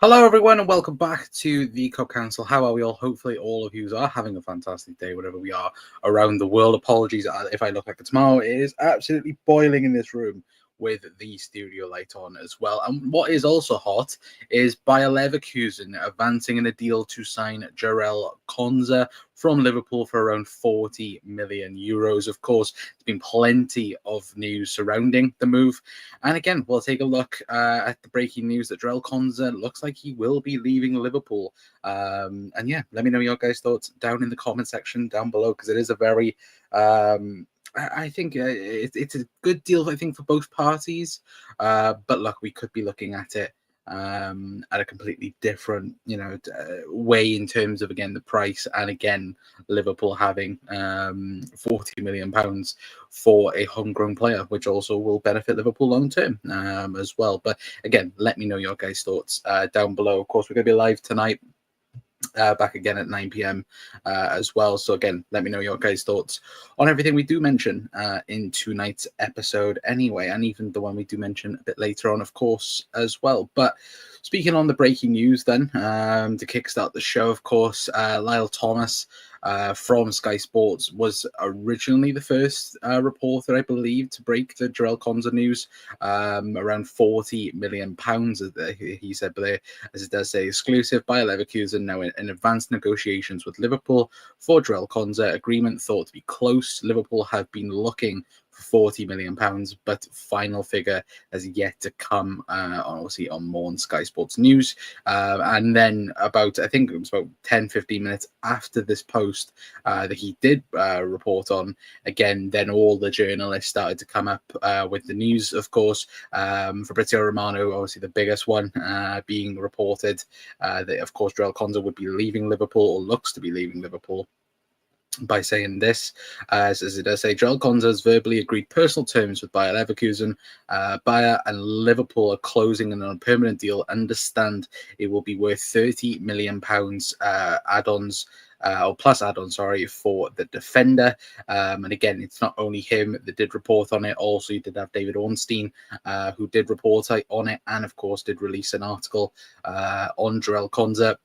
Hello, everyone, and welcome back to the Cup Council. How are we all? Hopefully, all of you are having a fantastic day, wherever we are around the world. Apologies if I look like a tomorrow. It is absolutely boiling in this room with the studio light on as well. And what is also hot is Bayer Leverkusen advancing in a deal to sign Jarell Quansah from Liverpool for around 40 million euros. Of course, there's been plenty of news surrounding the move. And again, we'll take a look at the breaking news that Jarell Quansah looks like he will be leaving Liverpool. And yeah, let me know your guys' thoughts down in the comment section down below, because it is a very I think it's a good deal, I think, for both parties. But look, we could be looking at it at a completely different, way in terms of, again, the price, and again, Liverpool having £40 million for a homegrown player, which also will benefit Liverpool long term as well. But again, let me know your guys' thoughts down below. Of course, we're going to be live tonight. Back again at 9 p.m. As well. So again, let me know your guys' thoughts on everything we do mention in tonight's episode anyway, and even the one we do mention a bit later on, of course, as well. But speaking on the breaking news then, to kickstart the show, of course, Lyle Thomas from Sky Sports was originally the first reporter, I believe, to break the Jarell Quansah news. Around £40 million, he said, but as it does say, exclusive by Leverkusen now in advanced negotiations with Liverpool for Jarell Quansah. Agreement thought to be close. Liverpool have been looking for £40 million, but final figure has yet to come, obviously on more on Sky Sports News. And then I think it was about 10-15 minutes after this post that he did report on, again, then all the journalists started to come up with the news, of course. Fabrizio Romano, obviously the biggest one, being reported that, of course, Jarell Quansah would be leaving Liverpool, or looks to be leaving Liverpool, by saying this, as it does say, Jarell Quansah has verbally agreed personal terms with Bayer Leverkusen. Bayer and Liverpool are closing on a permanent deal. Understand it will be worth £30 million add-ons. Or plus add-ons, for the defender. And again, it's not only him that did report on it. Also, you did have David Ornstein, who did report on it, and of course did release an article on Jarell Quansah,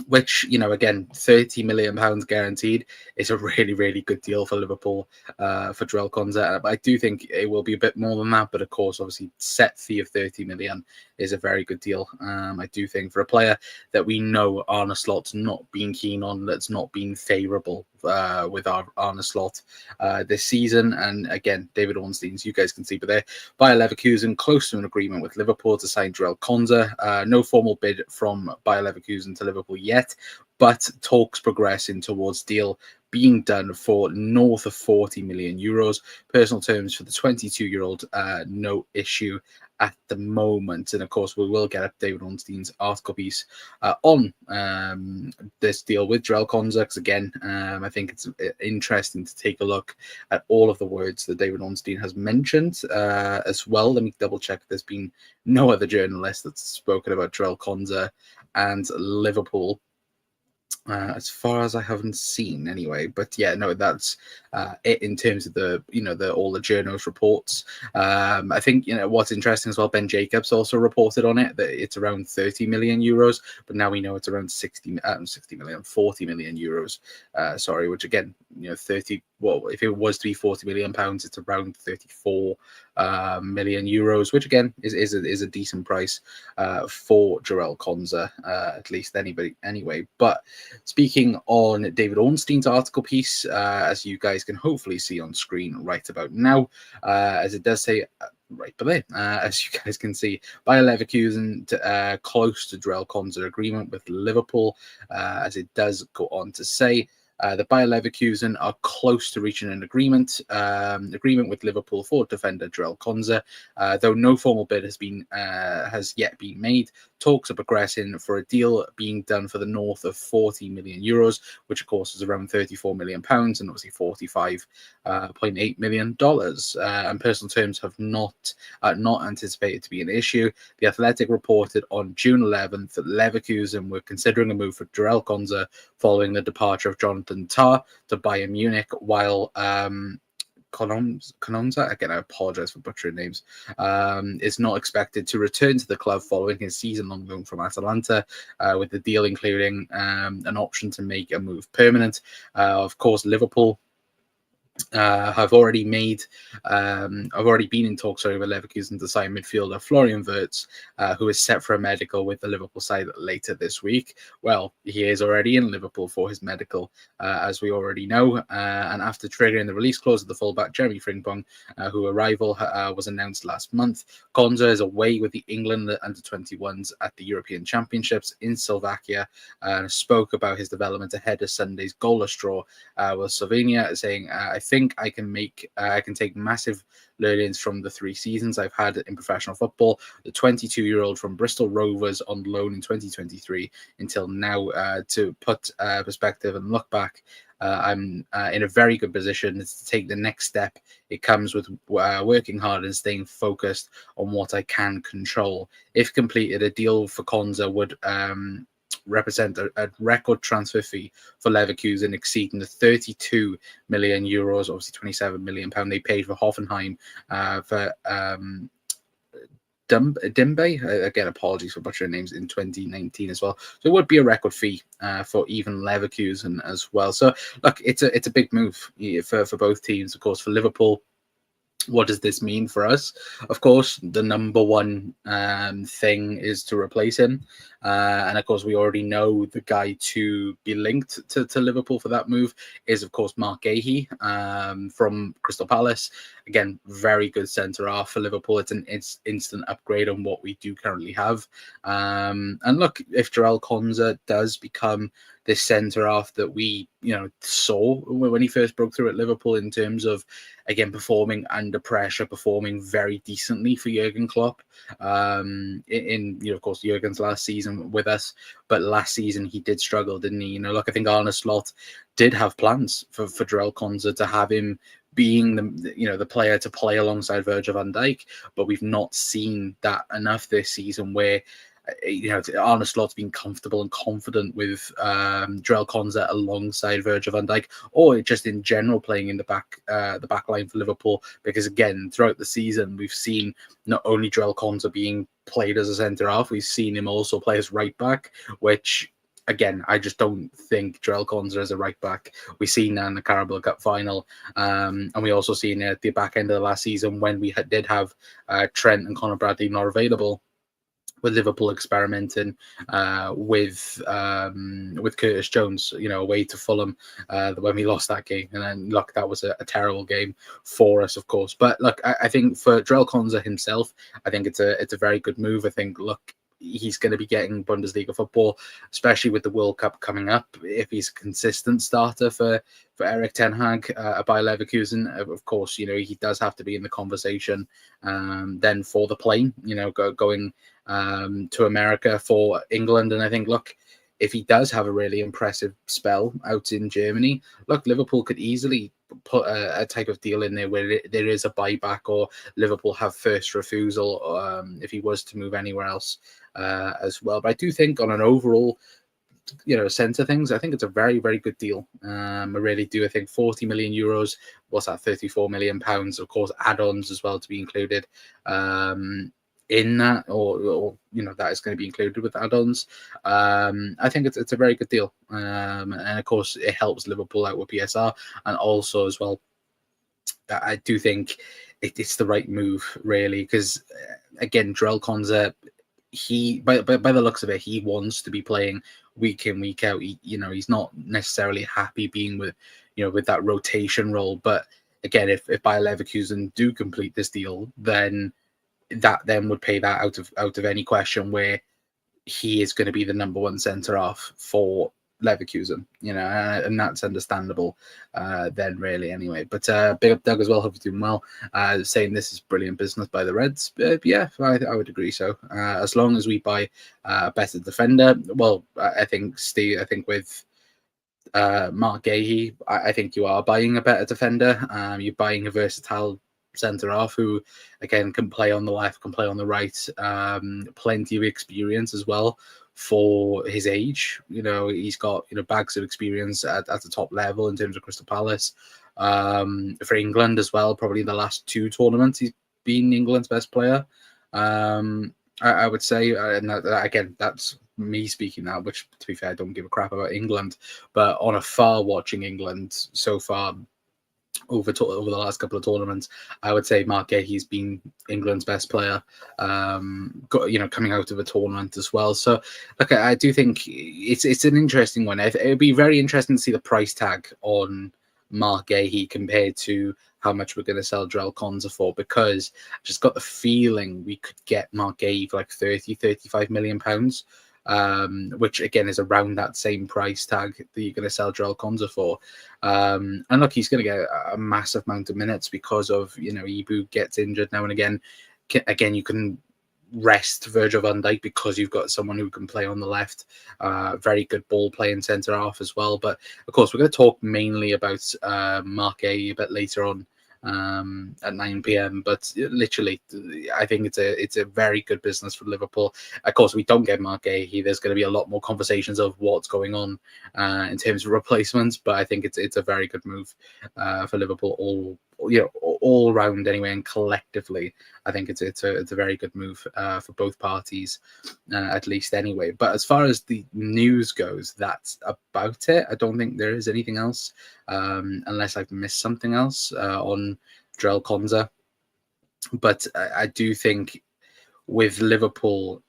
which, again, £30 million guaranteed is a really, really good deal for Liverpool for Jarell Quansah. I do think it will be a bit more than that, but of course, obviously, set fee of £30 million is a very good deal. I do think for a player that we know Arne Slot's not been keen on, that's not been favourable with our Arne Slot this season. And again, David Ornstein's, you guys can see, but they're Bayer Leverkusen close to an agreement with Liverpool to sign Jarell Quansah. No formal bid from Bayer Leverkusen to Liverpool yet, but talks progressing towards deal being done for north of €40 million. Personal terms for the 22-year-old, no issue at the moment. And of course, we will get up David Ornstein's article piece on this deal with Jarell Quansah, because again, I think it's interesting to take a look at all of the words that David Ornstein has mentioned as well. Let me double check there's been no other journalist that's spoken about Jarell Quansah and Liverpool, as far as I haven't seen anyway. But yeah, no, that's it in terms of the all the journals reports. I think what's interesting as well, Ben Jacobs also reported on it that it's around €30 million, but now we know it's around 40 million euros. Which again, 30. Well, if it was to be £40 million, it's around 34 million euros, which again is a decent price for Jarell Quansah, at least anyway. But speaking on David Ornstein's article piece, as you guys can hopefully see on screen right about now, as it does say right below, as you guys can see, Bayer Leverkusen close to Jarell Quansah agreement with Liverpool, as it does go on to say. The Bayer Leverkusen are close to reaching an agreement with Liverpool for defender Jarell Quansah, though no formal bid has yet been made. Talks are progressing for a deal being done for the north of €40 million, which of course is around £34 million, and obviously $45.8 million. And personal terms have not anticipated to be an issue. The Athletic reported on June 11th that Leverkusen were considering a move for Jarell Quansah following the departure of Jonathan Tah to Bayern Munich, while Quansah, again, I apologize for butchering names, is not expected to return to the club following his season-long loan from Atalanta, with the deal including an option to make a move permanent. Of course, Liverpool have already I've already been in talks over Leverkusen to sign midfielder Florian Wirtz, who is set for a medical with the Liverpool side later this week. Well, he is already in Liverpool for his medical, as we already know. And after triggering the release clause of the fullback Jeremy Frimpong, whose arrival was announced last month, Quansah is away with the England under-21s at the European Championships in Slovakia, and spoke about his development ahead of Sunday's goalless draw with Slovenia, saying, I think I can take massive learnings from the 3 seasons I've had in professional football. The 22-year-old from Bristol Rovers on loan in 2023 until now, to put perspective and look back, I'm in a very good position to take the next step. It comes with working hard and staying focused on what I can control. If completed, a deal for Quansah would represent a record transfer fee for Leverkusen, exceeding the 32 million euros, obviously 27 million pound they paid for Hoffenheim for Dimbe. Again, apologies for butchering names, in 2019 as well. So it would be a record fee for even Leverkusen as well. So look, it's a big move for both teams. Of course, for Liverpool, what does this mean for us? Of course, the number one thing is to replace him. And of course, we already know the guy to be linked to Liverpool for that move is, of course, Mark Gahey from Crystal Palace. Again, very good centre-half for Liverpool. It's an instant upgrade on what we do currently have. And look, if Jarell Quansah does become this centre-half that we saw when he first broke through at Liverpool, in terms of, again, performing under pressure, performing very decently for Jurgen Klopp. Of course, Jurgen's last season with us, but last season he did struggle, didn't he? Look, I think Arne Slot did have plans for Jarell Quansah to have him being the player to play alongside Virgil van Dijk, but we've not seen that enough this season where Arne Slot's been comfortable and confident with Jarell Quansah alongside Virgil van Dijk, or just in general playing in the back line for Liverpool. Because again, throughout the season, we've seen not only Jarell Quansah being played as a centre half, we've seen him also play as right back, which, again, I just don't think Jarell Quansah is a right back. We've seen that in the Carabao Cup final, and we also seen it at the back end of the last season when we did have Trent and Conor Bradley not available, with Liverpool experimenting with Curtis Jones, away to Fulham when we lost that game. And then, look, that was a terrible game for us, of course. But look, I think for Jarell Quansah himself, I think it's a very good move. I think, look, he's going to be getting Bundesliga football, especially with the World Cup coming up. If he's a consistent starter for Erik ten Hag by Leverkusen, of course, he does have to be in the conversation then for the plane, going to America for England. And I think, look, if he does have a really impressive spell out in Germany, look, Liverpool could easily put a type of deal in there where there is a buyback, or Liverpool have first refusal if he was to move anywhere else as well. But I do think on an overall centre things, I think it's a very, very good deal. I really do. I think 40 million euros, what's that, 34 million pounds, of course, add-ons as well to be included in that, or that is going to be included with add-ons. I think it's a very good deal, and of course it helps Liverpool out with PSR, and also as well, I do think it's the right move, really, because again, Jarell Quansah, he by the looks of it, he wants to be playing week in, week out. He's not necessarily happy being with with that rotation role. But again, if Bayer Leverkusen do complete this deal, then that then would pay that out of any question where he is going to be the number one centre half for Leverkusen, and that's understandable then, really, anyway. But big up Doug as well, hope you're doing well, saying this is brilliant business by the Reds. Yeah, I would agree so. As long as we buy a better defender, well, I think with Mark Gahey, I think you are buying a better defender. You're buying a versatile centre half who, again, can play on the left, can play on the right, plenty of experience as well for his age. He's got bags of experience at the top level in terms of Crystal Palace, For England as well. Probably the last 2 tournaments, he's been England's best player. I would say, and again, that's me speaking now, which, to be fair, I don't give a crap about England. But on a far watching England so far over the last couple of tournaments, I would say Mark Gahey's been England's best player, coming out of a tournament as well. So, look, I do think it's an interesting one. It would be very interesting to see the price tag on Mark Gahey compared to how much we're going to sell Jarell Quansah for, because I just got the feeling we could get Mark Gahey for like 35 million pounds, which again is around that same price tag that you're going to sell Jarell Quansah for. And look, he's going to get a massive amount of minutes because of, Ibu gets injured now and again. Again, you can rest Virgil van Dijk because you've got someone who can play on the left. Very good ball playing centre half as well. But of course, we're going to talk mainly about Mark A a bit later on at 9 p.m. But literally, I think it's a very good business for Liverpool. Of course, we don't get Mark A. There's going to be a lot more conversations of what's going on in terms of replacements. But I think it's a very good move for Liverpool all round anyway, and collectively, I think it's a very good move for both parties, at least anyway. But as far as the news goes, that's about it. I don't think there is anything else, unless I've missed something else on Jarell Quansah. But I do think with Liverpool,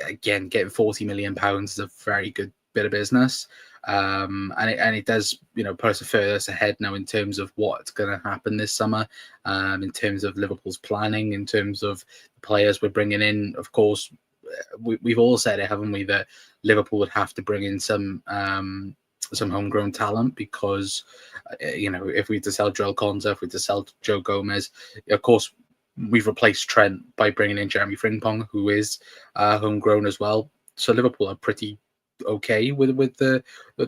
again, getting £40 million is a very good bit of business. And it does, put us further ahead now in terms of what's going to happen this summer, in terms of Liverpool's planning, in terms of the players we're bringing in. Of course, we've all said it, haven't we, that Liverpool would have to bring in some homegrown talent because, if we had to sell Jarell Quansah, if we had to sell Joe Gomez, of course, we've replaced Trent by bringing in Jeremy Frimpong, who is homegrown as well. So Liverpool are pretty okay with the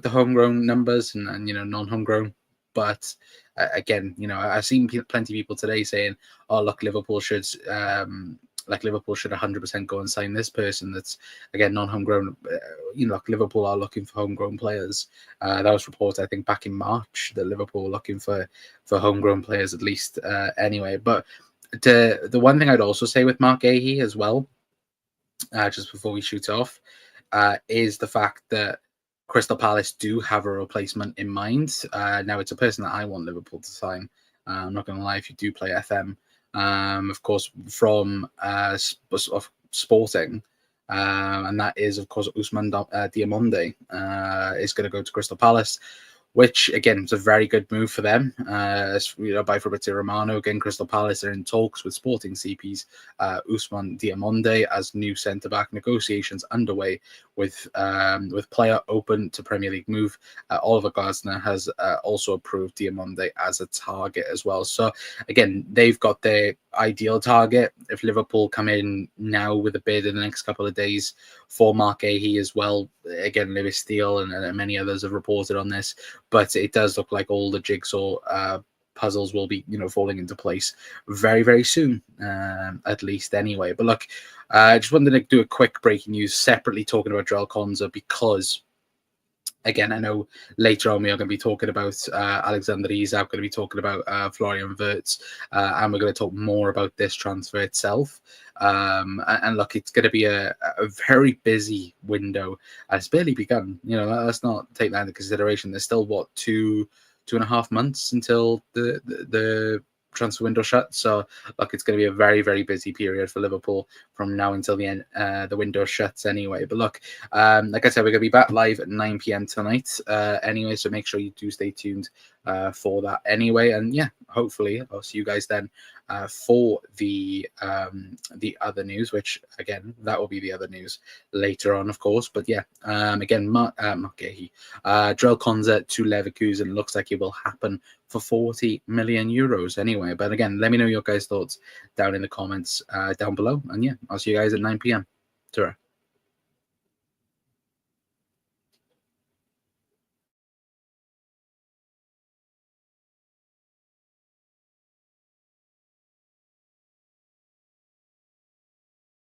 homegrown numbers and non-homegrown. But again, I've seen plenty of people today saying, "Oh, look, Liverpool should 100% go and sign this person that's again non-homegrown." Liverpool are looking for homegrown players. That was reported, I think, back in March, that Liverpool were looking for homegrown players at least. Anyway, but the one thing I'd also say with Mark Gahey as well, just before we shoot off, is the fact that Crystal Palace do have a replacement in mind. Now, it's a person that I want Liverpool to sign. I'm not going to lie, if you do play FM. Of course, from Sporting, and that is, of course, Ousmane Diamonde is going to go to Crystal Palace, which, again, is a very good move for them. By Fabrizio Romano. Again, Crystal Palace are in talks with Sporting CP's Ousmane Diamonde as new centre-back. Negotiations underway with player open to Premier League move. Oliver Glasner has also approved Diamonde as a target as well. So, again, they've got their ideal target. If Liverpool come in now with a bid in the next couple of days for Mark Gahey as well, again, Lewis Steele and many others have reported on this, but it does look like all the jigsaw puzzles will be falling into place very, very soon, at least anyway. But look, I just wanted to do a quick breaking news separately talking about Jarell Quansah, because again, I know later on we are going to be talking about Alexander Isak, going to be talking about Florian Wirtz, and we're going to talk more about this transfer itself. And look, it's going to be a very busy window. It's barely begun. Let's not take that into consideration. There's still, 2.5 months until the transfer window shut. So, look, it's going to be a very, very busy period for Liverpool from now until the end. The window shuts anyway. But look, like I said, we're going to be back live at 9 p.m. tonight. Anyway, so make sure you do stay tuned for that anyway. And yeah, hopefully I'll see you guys then for the other news, which again, that will be the other news later on, of course. But yeah, again, Mark Gahey, Jarell Quansah to Leverkusen looks like it will happen for €40 million anyway. But again, let me know your guys' thoughts down in the comments down below. And yeah, I'll see you guys at 9 p.m. Ta-ra.